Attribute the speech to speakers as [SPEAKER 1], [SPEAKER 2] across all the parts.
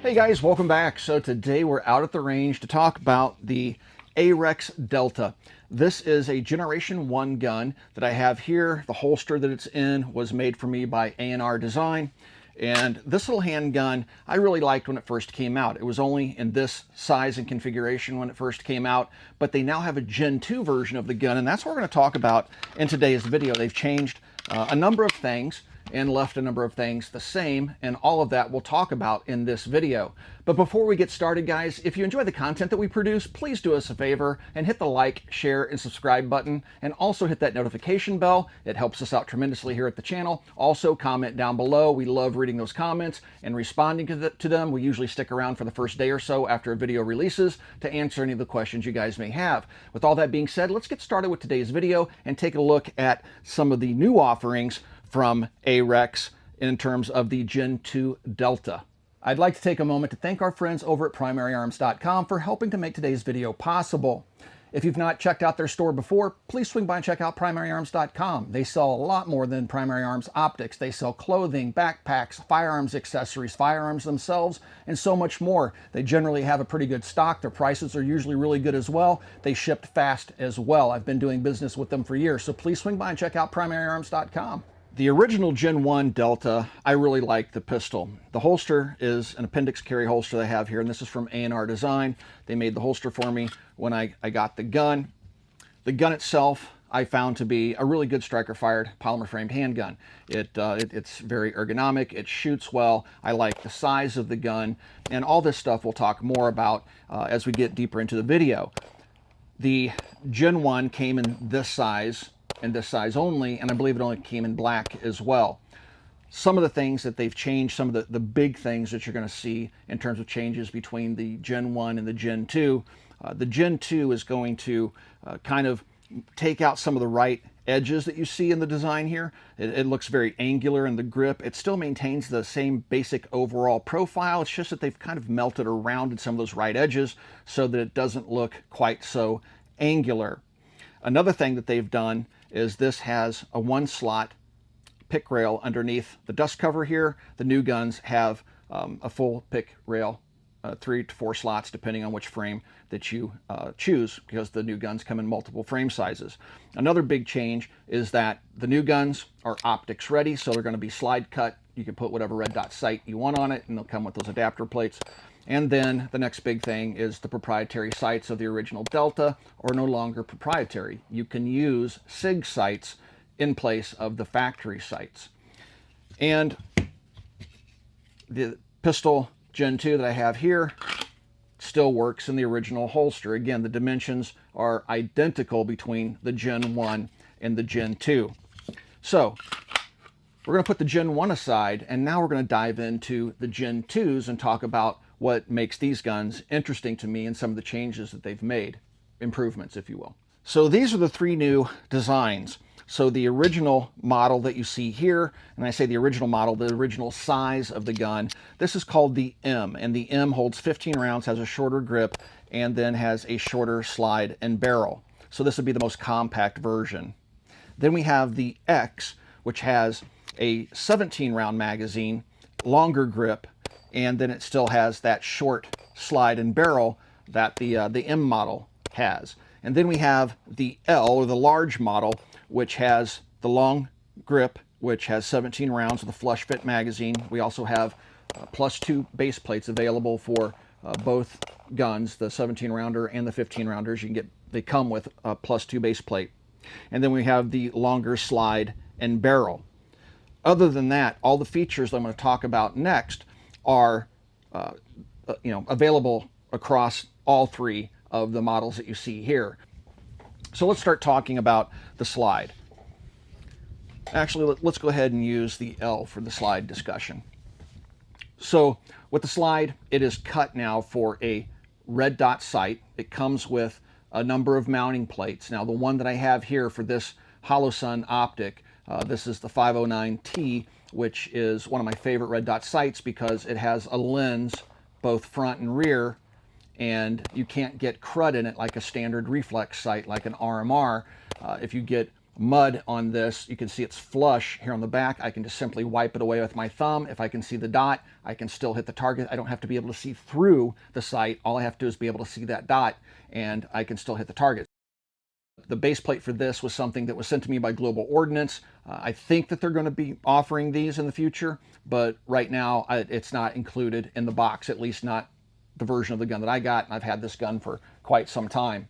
[SPEAKER 1] Hey guys, welcome back. So today we're out at the range to talk about the AREX Delta. This is a Generation 1 gun that I have here. The holster that it's in was made for me by A&R Design. And this little handgun I really liked when it first came out. It was only in this size and configuration when it first came out, but they now have a Gen 2 version of the gun, and that's what we're going to talk about in today's video. They've changed a number of things and left a number of things the same, and all of that we'll talk about in this video. But before we get started, guys, if you enjoy the content that we produce, please do us a favor and hit the like, share, and subscribe button, and also hit that notification bell. It helps us out tremendously here at the channel. Also, comment down below. We love reading those comments and responding to them. We usually stick around for the first day or so after a video releases to answer any of the questions you guys may have. With all that being said, let's get started with today's video and take a look at some of the new offerings from AREX in terms of the Gen 2 Delta. I'd like to take a moment to thank our friends over at primaryarms.com for helping to make today's video possible. If you've not checked out their store before, please swing by and check out primaryarms.com. They sell a lot more than Primary Arms optics. They sell clothing, backpacks, firearms accessories, firearms themselves, and so much more. They generally have a pretty good stock. Their prices are usually really good as well. They ship fast as well. I've been doing business with them for years, so please swing by and check out primaryarms.com. The original Gen 1 Delta, I really like the pistol. The holster is an appendix carry holster they have here, and this is from A&R Design. They made the holster for me when I got the gun. The gun itself, I found to be a really good striker-fired polymer-framed handgun. It's very ergonomic, it shoots well, I like the size of the gun, and all this stuff we'll talk more about as we get deeper into the video. The Gen 1 came in this size, and this size only, and I believe it only came in black as well. Some of the things that they've changed, some of the big things that you're going to see in terms of changes between the Gen 1 and the Gen 2. The Gen 2 is going to kind of take out some of the right edges that you see in the design here. It looks very angular in the grip. It still maintains the same basic overall profile. It's just that they've kind of melted or rounded some of those right edges so that it doesn't look quite so angular. Another thing that they've done is this has a one-slot pick rail underneath the dust cover here. The new guns have a full pick rail, 3 to 4 slots depending on which frame that you choose, because the new guns come in multiple frame sizes. Another big change is that the new guns are optics ready, so they're going to be slide cut. You can put whatever red dot sight you want on it, and they'll come with those adapter plates. And then the next big thing is the proprietary sights of the original Delta are no longer proprietary. You can use SIG sights in place of the factory sights. And the pistol Gen 2 that I have here still works in the original holster. Again, the dimensions are identical between the Gen 1 and the Gen 2. So we're going to put the Gen 1 aside, and now we're going to dive into the Gen 2s and talk about what makes these guns interesting to me and some of the changes that they've made, improvements, if you will. So these are the 3 new designs. So the original model that you see here, and I say the original model, the original size of the gun, this is called the M, and the M holds 15 rounds, has a shorter grip, and then has a shorter slide and barrel. So this would be the most compact version. Then we have the X, which has a 17 round magazine, longer grip, and then it still has that short slide and barrel that the M model has. And then we have the L, or the large model, which has the long grip, which has 17 rounds with a flush fit magazine. We also have +2 base plates available for both guns, the 17 rounder and the 15 rounders. They come with a +2 base plate. And then we have the longer slide and barrel. Other than that, all the features I'm going to talk about next are available across all 3 of the models that you see here. So let's start talking about the slide. Actually, let's go ahead and use the L for the slide discussion. So with the slide, it is cut now for a red dot sight. It comes with a number of mounting plates. Now the one that I have here for this Holosun optic, this is the 509T, which is one of my favorite red dot sights because it has a lens both front and rear, and you can't get crud in it like a standard reflex sight like an RMR. If you get mud on this. You can see it's flush here on the back. I can just simply wipe it away with my thumb. If I can see the dot, I can still hit the target. I don't have to be able to see through the sight. All I have to do is be able to see that dot, and I can still hit the target. The base plate for this was something that was sent to me by Global Ordnance. I think that they're going to be offering these in the future, but right now it's not included in the box, at least not the version of the gun that I got, and I've had this gun for quite some time.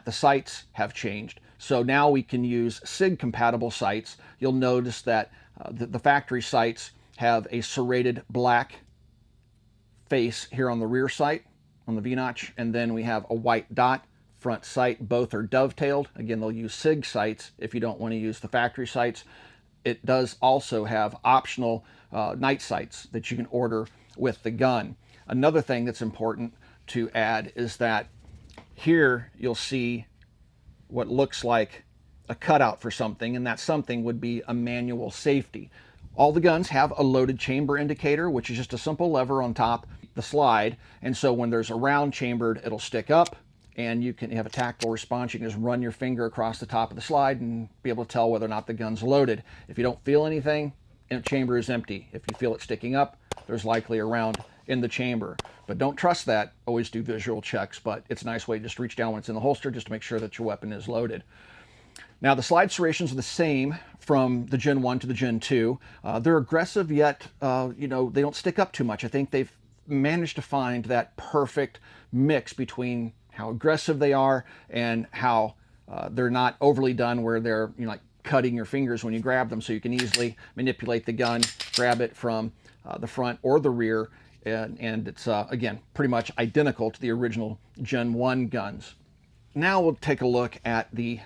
[SPEAKER 1] The sights have changed, so now we can use SIG compatible sights. You'll notice that the factory sights have a serrated black face here on the rear sight, on the V-notch, and then we have a white dot front sight. Both are dovetailed. Again, they'll use SIG sights if you don't want to use the factory sights. It does also have optional night sights that you can order with the gun. Another thing that's important to add is that here you'll see what looks like a cutout for something, and that something would be a manual safety. All the guns have a loaded chamber indicator, which is just a simple lever on top the slide, and so when there's a round chambered, it'll stick up, and you can have a tactile response. You can just run your finger across the top of the slide and be able to tell whether or not the gun's loaded. If you don't feel anything, the chamber is empty. If you feel it sticking up, there's likely a round in the chamber. But don't trust that. Always do visual checks, but it's a nice way to just reach down when it's in the holster just to make sure that your weapon is loaded. Now, the slide serrations are the same from the Gen 1 to the Gen 2. They're aggressive, yet they don't stick up too much. I think they've managed to find that perfect mix between how aggressive they are and how they're not overly done where they're like cutting your fingers when you grab them, so you can easily manipulate the gun, grab it from the front or the rear, and it's again pretty much identical to the original Gen 1 guns. Now we'll take a look at the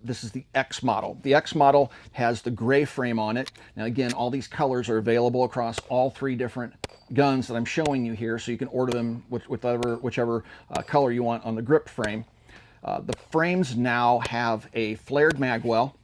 [SPEAKER 1] this is the X model. The X model has the gray frame on it. Now again, all these colors are available across all three different guns that I'm showing you here, so you can order them with whichever color you want on the grip frame. The frames now have a flared mag well.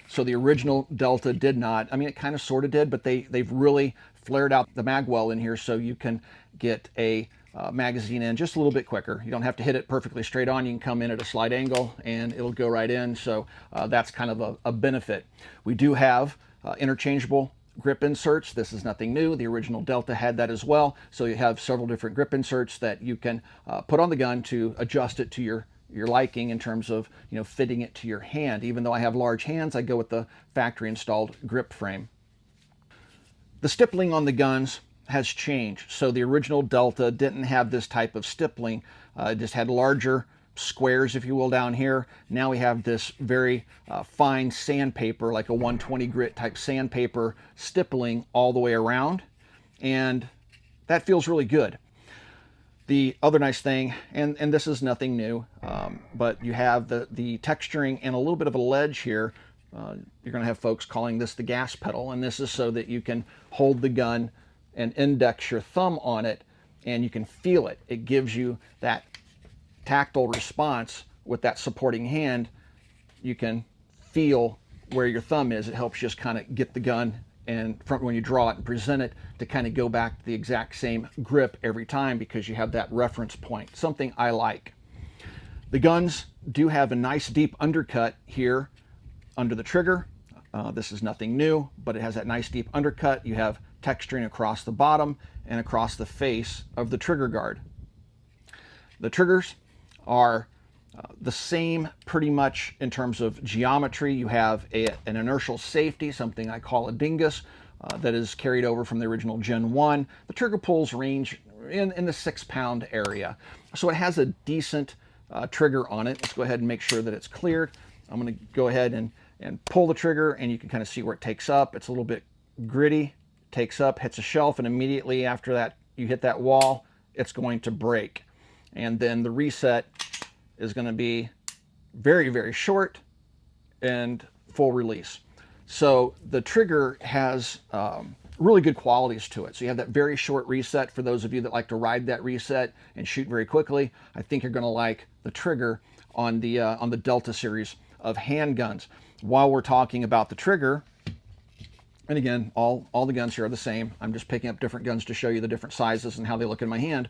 [SPEAKER 1] So the original Delta did not. I mean, it kind of sort of did, but they've really flared out the mag well in here so you can get a magazine in just a little bit quicker. You don't have to hit it perfectly straight on. You can come in at a slight angle and it'll go right in. So that's kind of a benefit. We do have interchangeable grip inserts. This is nothing new. The original Delta had that as well. So you have several different grip inserts that you can put on the gun to adjust it to your liking in terms of fitting it to your hand. Even though I have large hands, I go with the factory installed grip frame. The stippling on the guns has changed. So the original Delta didn't have this type of stippling. It just had larger squares, if you will, down here. Now we have this very fine sandpaper, like a 120 grit type sandpaper stippling all the way around, and that feels really good. The other nice thing, and this is nothing new, but you have the texturing and a little bit of a ledge here. You're going to have folks calling this the gas pedal, and this is so that you can hold the gun and index your thumb on it, and you can feel it. It gives you that tactile response with that supporting hand. You can feel where your thumb is. It helps just kind of get the gun and when you draw it and present it to kind of go back to the exact same grip every time, because you have that reference point, something I like. The guns do have a nice deep undercut here under the trigger. This is nothing new, but it has that nice deep undercut. You have texturing across the bottom and across the face of the trigger guard. The triggers are the same pretty much in terms of geometry. You have an inertial safety, something I call a dingus, that is carried over from the original Gen 1. The trigger pulls range in the 6-pound area. So it has a decent trigger on it. Let's go ahead and make sure that it's cleared. I'm going to go ahead and pull the trigger, and you can kind of see where it takes up. It's a little bit gritty, takes up, hits a shelf, and immediately after that you hit that wall, it's going to break. And then the reset is going to be very, very short and full release. So the trigger has really good qualities to it. So you have that very short reset. For those of you that like to ride that reset and shoot very quickly, I think you're going to like the trigger on the Delta series of handguns. While we're talking about the trigger, and again, all the guns here are the same. I'm just picking up different guns to show you the different sizes and how they look in my hand.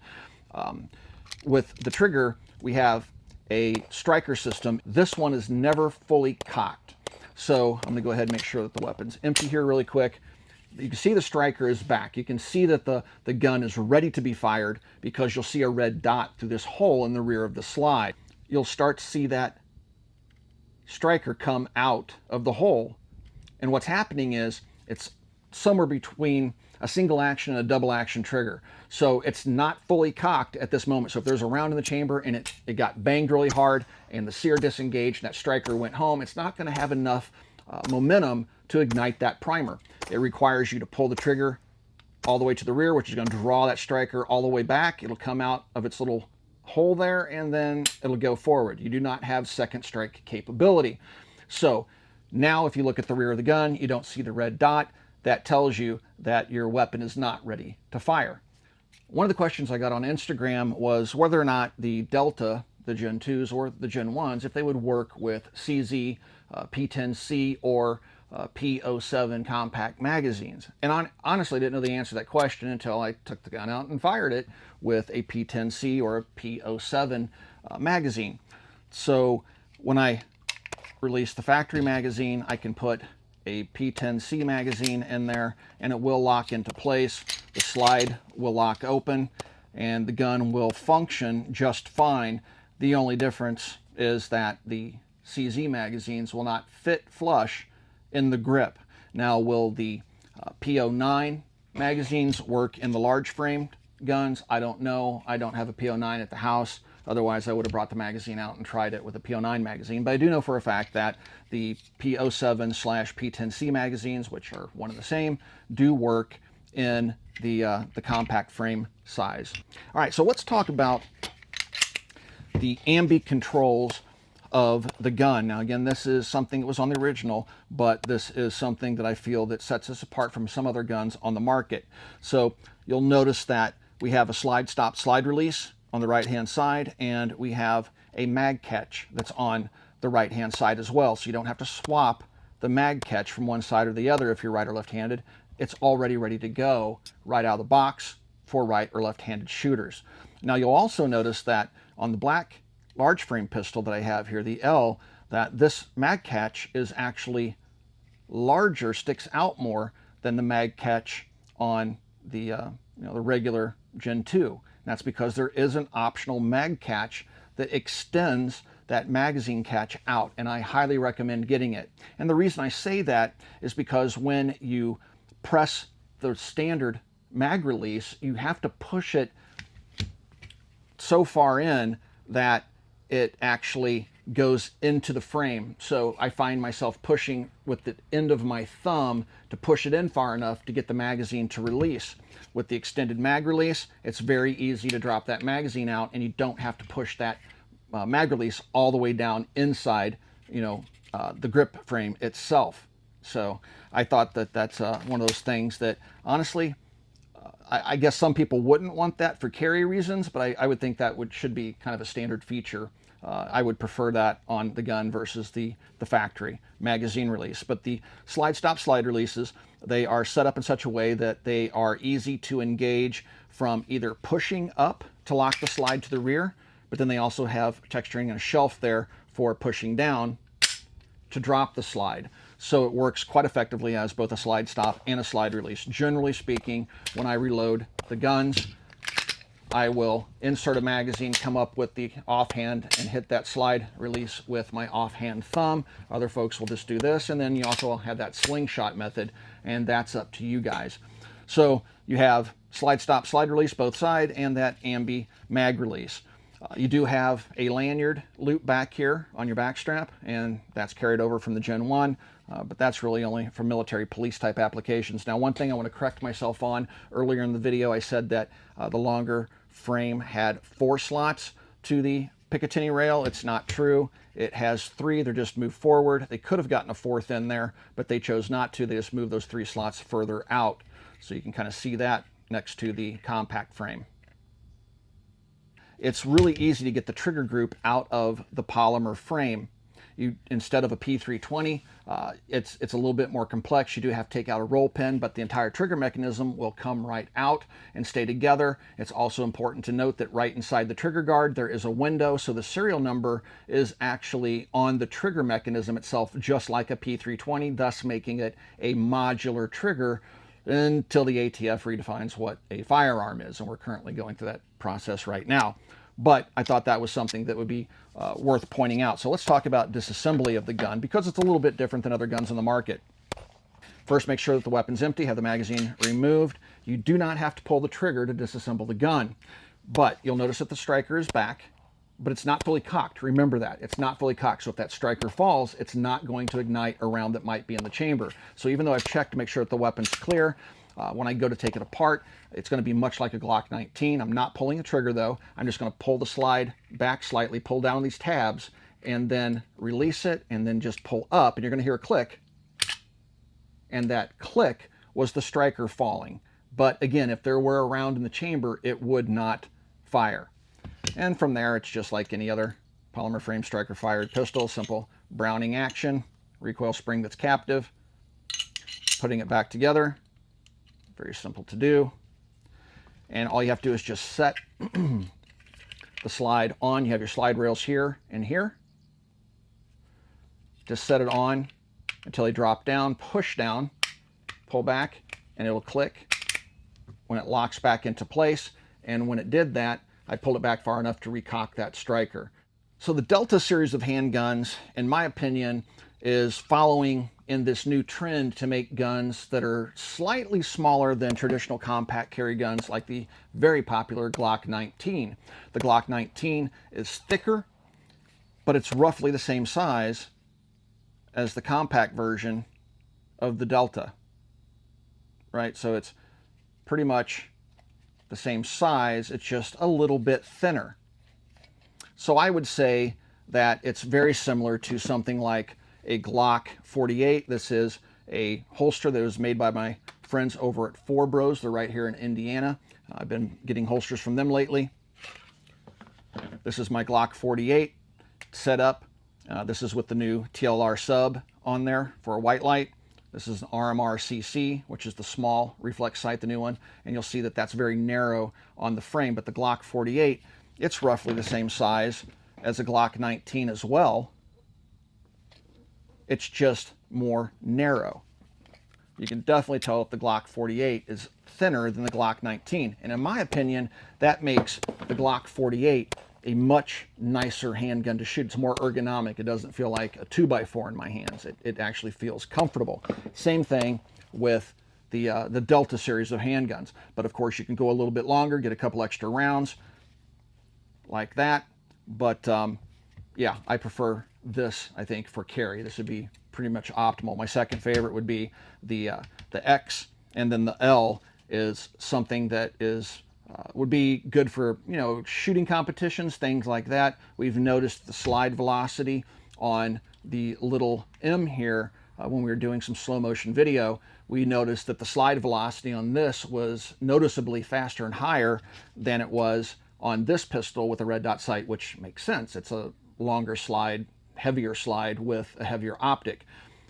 [SPEAKER 1] With the trigger, we have a striker system. This one is never fully cocked. So I'm gonna go ahead and make sure that the weapon's empty here really quick. You can see the striker is back. You can see that the gun is ready to be fired because you'll see a red dot through this hole in the rear of the slide. You'll start to see that striker come out of the hole. And what's happening is it's somewhere between a single action and a double action trigger. So it's not fully cocked at this moment. So if there's a round in the chamber and it got banged really hard and the sear disengaged and that striker went home, it's not going to have enough momentum to ignite that primer. It requires you to pull the trigger all the way to the rear, which is going to draw that striker all the way back. It'll come out of its little hole there and then it'll go forward. You do not have second strike capability. So now if you look at the rear of the gun, you don't see the red dot. That tells you that your weapon is not ready to fire. One of the questions I got on Instagram was whether or not the Delta, the Gen 2s or the Gen 1s, if they would work with CZ, P10C, or P07 compact magazines. And I honestly didn't know the answer to that question until I took the gun out and fired it with a P10C or a P07 magazine. So when I release the factory magazine, I can put a P10C magazine in there and it will lock into place. The slide will lock open and the gun will function just fine. The only difference is that the CZ magazines will not fit flush in the grip. Now, will the P09 magazines work in the large framed guns? I don't know. I don't have a P09 at the house. Otherwise, I would have brought the magazine out and tried it with a P09 magazine. But I do know for a fact that the P07/P10C magazines, which are one and the same, do work in the compact frame size. All right, so let's talk about the ambi controls of the gun. Now, again, this is something that was on the original, but this is something that I feel that sets us apart from some other guns on the market. So you'll notice that we have a slide stop slide release on the right hand side, and we have a mag catch that's on the right hand side as well. So you don't have to swap the mag catch from one side or the other if you're right or left handed. It's already ready to go right out of the box for right or left handed shooters. Now you'll also notice that on the black large frame pistol that I have here, the L, that this mag catch is actually larger, sticks out more than the mag catch on the the regular Gen 2. That's because there is an optional mag catch that extends that magazine catch out, and I highly recommend getting it. And the reason I say that is because when you press the standard mag release, you have to push it so far in that it actually goes into the frame. So I find myself pushing with the end of my thumb to push it in far enough to get the magazine to release. With the extended mag release, it's very easy to drop that magazine out and you don't have to push that mag release all the way down inside, the grip frame itself. So I thought that that's one of those things that honestly, I guess some people wouldn't want that for carry reasons, but I would think that should be kind of a standard feature. I would prefer that on the gun versus the factory magazine release. But the slide stop slide releases, they are set up in such a way that they are easy to engage from either pushing up to lock the slide to the rear, but then they also have texturing and a shelf there for pushing down to drop the slide. So it works quite effectively as both a slide stop and a slide release. Generally speaking, when I reload the guns, I will insert a magazine, come up with the offhand, and hit that slide release with my offhand thumb. Other folks will just do this, and then you also have that slingshot method, and that's up to you guys. So you have slide stop, slide release both side, and that ambi mag release. You do have a lanyard loop back here on your back strap, and that's carried over from the Gen 1, but that's really only for military police type applications. Now, one thing I want to correct myself on, earlier in the video I said that the longer frame had 4 slots to the Picatinny rail. It's not true. It has 3. They're just moved forward. They could have gotten a 4th in there, but they chose not to. They just moved those 3 slots further out. So you can kind of see that next to the compact frame. It's really easy to get the trigger group out of the polymer frame. instead of a P320, it's a little bit more complex. You do have to take out a roll pin, but the entire trigger mechanism will come right out and stay together. It's also important to note that right inside the trigger guard there is a window, so the serial number is actually on the trigger mechanism itself, just like a P320, thus making it a modular trigger until the ATF redefines what a firearm is, and we're currently going through that process right now. But I thought that was something that would be worth pointing out. So let's talk about disassembly of the gun, because it's a little bit different than other guns on the market. First, make sure that the weapon's empty, have the magazine removed. You do not have to pull the trigger to disassemble the gun, but you'll notice that the striker is back, but it's not fully cocked. Remember that. It's not fully cocked, so if that striker falls, it's not going to ignite a round that might be in the chamber. So even though I've checked to make sure that the weapon's clear, when I go to take it apart, it's going to be much like a Glock 19. I'm not pulling the trigger though. I'm just going to pull the slide back slightly, pull down these tabs, and then release it, and then just pull up, and you're going to hear a click. And that click was the striker falling. But again, if there were a round in the chamber, it would not fire. And from there, it's just like any other polymer frame striker fired pistol, simple Browning action, recoil spring that's captive, putting it back together. Very simple to do. And all you have to do is just set the slide on. You have your slide rails here and here. Just set it on until they drop down, push down, pull back, and it'll click when it locks back into place. And when it did that, I pulled it back far enough to recock that striker. So the Delta series of handguns, in my opinion, is following in this new trend to make guns that are slightly smaller than traditional compact carry guns like the very popular Glock 19. The Glock 19 is thicker, but it's roughly the same size as the compact version of the Delta, right? So it's pretty much the same size, it's just a little bit thinner. So I would say that it's very similar to something like a Glock 48. This is a holster that was made by my friends over at Four Bros. They're right here in Indiana. I've been getting holsters from them lately. This is my Glock 48 set up. This is with the new TLR sub on there for a white light. This is an RMR CC, which is the small reflex sight, the new one. And you'll see that that's very narrow on the frame. But the Glock 48, it's roughly the same size as a Glock 19 as well. It's just more narrow. You can definitely tell if the Glock 48 is thinner than the Glock 19. And in my opinion, that makes the Glock 48 a much nicer handgun to shoot. It's more ergonomic. It doesn't feel like a 2x4 in my hands. It actually feels comfortable. Same thing with the Delta series of handguns. But of course, you can go a little bit longer, get a couple extra rounds like that. But yeah, I prefer this, I think, for carry. This would be pretty much optimal. My second favorite would be the X, and then the L is something that is would be good for, you know, shooting competitions, things like that. We've noticed the slide velocity on the little M here when we were doing some slow motion video. We noticed that the slide velocity on this was noticeably faster and higher than it was on this pistol with a red dot sight, which makes sense. It's a longer slide, heavier slide with a heavier optic,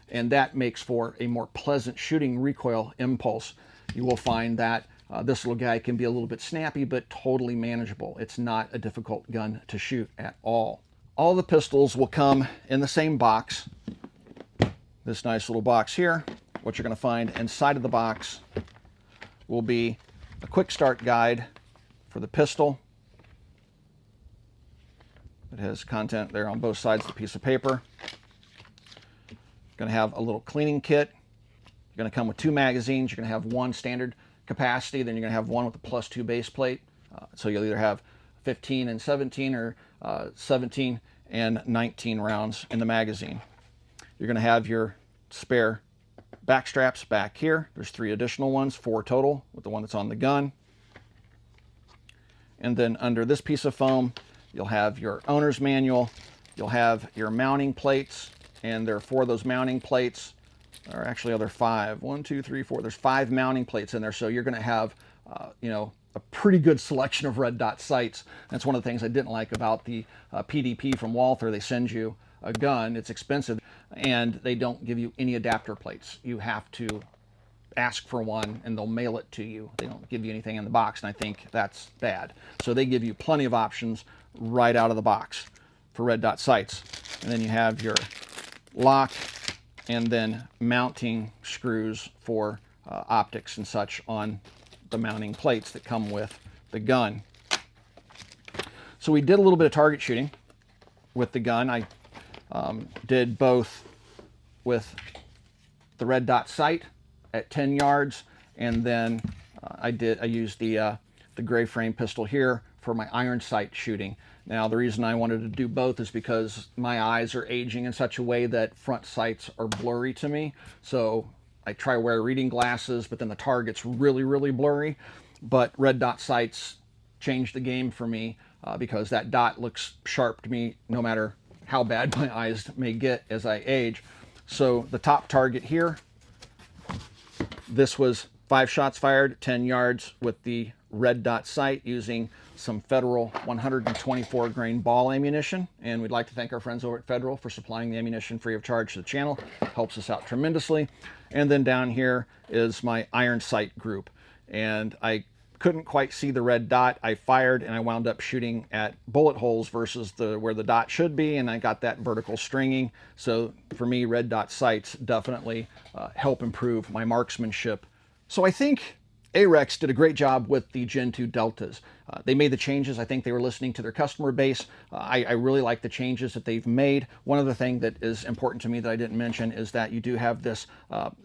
[SPEAKER 1] and that makes for a more pleasant shooting recoil impulse. You will find that this little guy can be a little bit snappy, but totally manageable. It's not a difficult gun to shoot at all. All the pistols will come in the same box, this nice little box here. What you're going to find inside of the box will be a quick start guide for the pistol. It has content there on both sides of the piece of paper. Going to have a little cleaning kit. You're going to come with 2 magazines. You're going to have one standard capacity, then you're going to have one with a +2 base plate. So you'll either have 15 and 17 or 17 and 19 rounds in the magazine. You're going to have your spare back straps back here. There's 3 additional ones, 4 total with the one that's on the gun. And then under this piece of foam, you'll have your owner's manual. You'll have your mounting plates, and there are 4 of those mounting plates. Or actually, other 5. 1, 2, 3, 4. There's 5 mounting plates in there, so you're going to have, you know, a pretty good selection of red dot sights. That's one of the things I didn't like about the PDP from Walther. They send you a gun. It's expensive, and they don't give you any adapter plates. You have to ask for one and they'll mail it to you. They don't give you anything in the box, and I think that's bad. So they give you plenty of options right out of the box for red dot sights. And then you have your lock and then mounting screws for optics and such on the mounting plates that come with the gun. So we did a little bit of target shooting with the gun. I did both with the red dot sight at 10 yards, and then I used the gray frame pistol here for my iron sight shooting. Now the reason I wanted to do both is because my eyes are aging in such a way that front sights are blurry to me. So I try to wear reading glasses, but then the target's really, really blurry. But red dot sights changed the game for me because that dot looks sharp to me no matter how bad my eyes may get as I age. So the top target here, this was 5 shots fired, 10 yards with the red dot sight using some Federal 124 grain ball ammunition. And we'd like to thank our friends over at Federal for supplying the ammunition free of charge to the channel. Helps us out tremendously. And then down here is my iron sight group. And I couldn't quite see the red dot. I fired and I wound up shooting at bullet holes versus where the dot should be, and I got that vertical stringing. So for me, red dot sights definitely help improve my marksmanship. So I think AREX did a great job with the Gen 2 Deltas. They made the changes. I think they were listening to their customer base. I really like the changes that they've made. One other thing that is important to me that I didn't mention is that you do have this,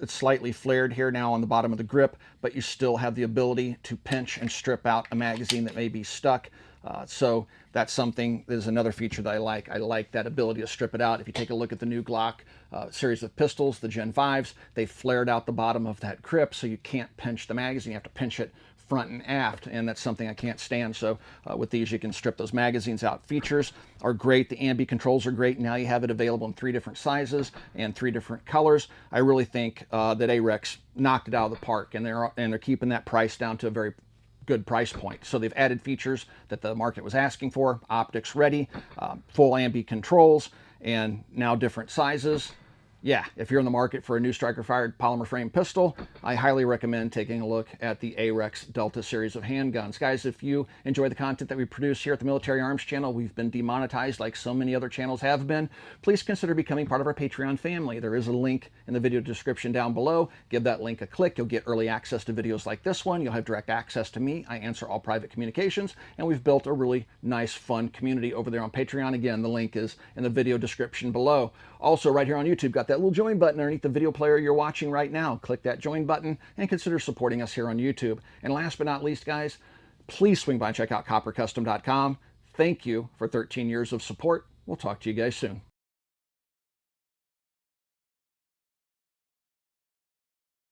[SPEAKER 1] it's slightly flared here now on the bottom of the grip, but you still have the ability to pinch and strip out a magazine that may be stuck. So that's something, that is another feature that I like. I like that ability to strip it out. If you take a look at the new Glock series of pistols, the Gen 5s, they flared out the bottom of that grip so you can't pinch the magazine. You have to pinch it front and aft, and that's something I can't stand. So with these, you can strip those magazines out. Features are great. The ambi controls are great. Now you have it available in 3 different sizes and 3 different colors. I really think that AREX knocked it out of the park, and they're keeping that price down to a very good price point. So they've added features that the market was asking for: optics ready, full ambi controls, and now different sizes. Yeah, if you're in the market for a new striker-fired polymer frame pistol, I highly recommend taking a look at the AREX Delta series of handguns. Guys, if you enjoy the content that we produce here at the Military Arms Channel, we've been demonetized like so many other channels have been. Please consider becoming part of our Patreon family. There is a link in the video description down below. Give that link a click. You'll get early access to videos like this one. You'll have direct access to me. I answer all private communications, and we've built a really nice, fun community over there on Patreon. Again, the link is in the video description below. Also, right here on YouTube, got that little join button underneath the video player you're watching right now. Click that join button and consider supporting us here on YouTube. And last but not least, guys, please swing by and check out coppercustom.com. Thank you for 13 years of support. We'll talk to you guys soon.